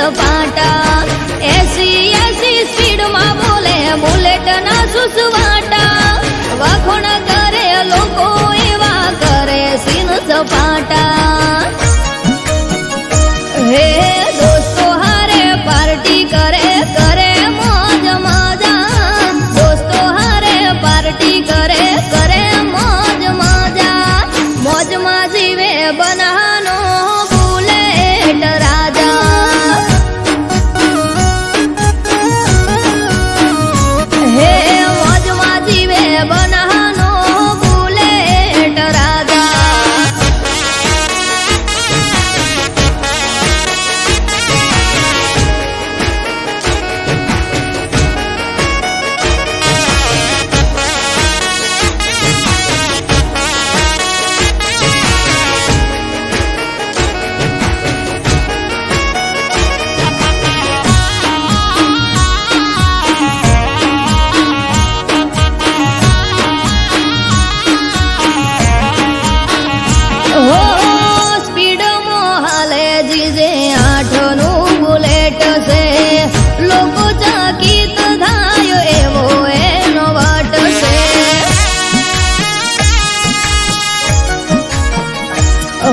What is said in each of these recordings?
સપાટા 80 સ્પીડમાં બોલે બુલેટના સુસવાટા વખોણ કરે લોકો એવા કરે સીન સપાટા હે દોસ્તો હારે પાર્ટી કરે કરે મોજ મજા દોસ્તો હારે પાર્ટી કરે કરે મોજ મજા મોજમાં જીવે બનાનો બુલેટ રાજા હે મોજમાં જીવે બનાનો બુલેટ રાજા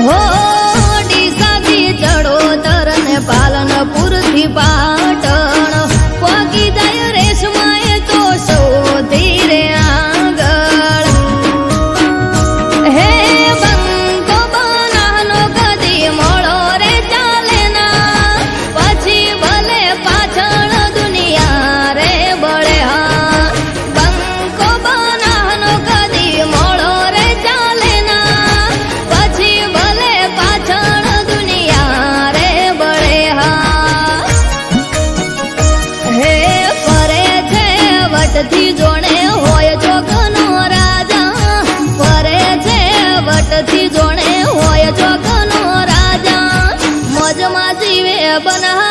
હો ડીસાથી ચડોતર ને પાલનપુરથી પાટણ પગી જાય રેશમાએ તો સૌથી રે આગળ હે બંકો બનાનો કદી મળો રે ચાલે ના પછી ભલે પાછળ દુનિયા રે બળે હા બંકો બનાનો કદી મળો રે ચાલે ના પછી ભલે પાછળ દુનિયા રે બળે હા હે ફરે છે વટથી જોણે હોય જોગનો રાજા ફરે છે વટથી જોણે હોય જોગનો રાજા મોજમાં જીવે બના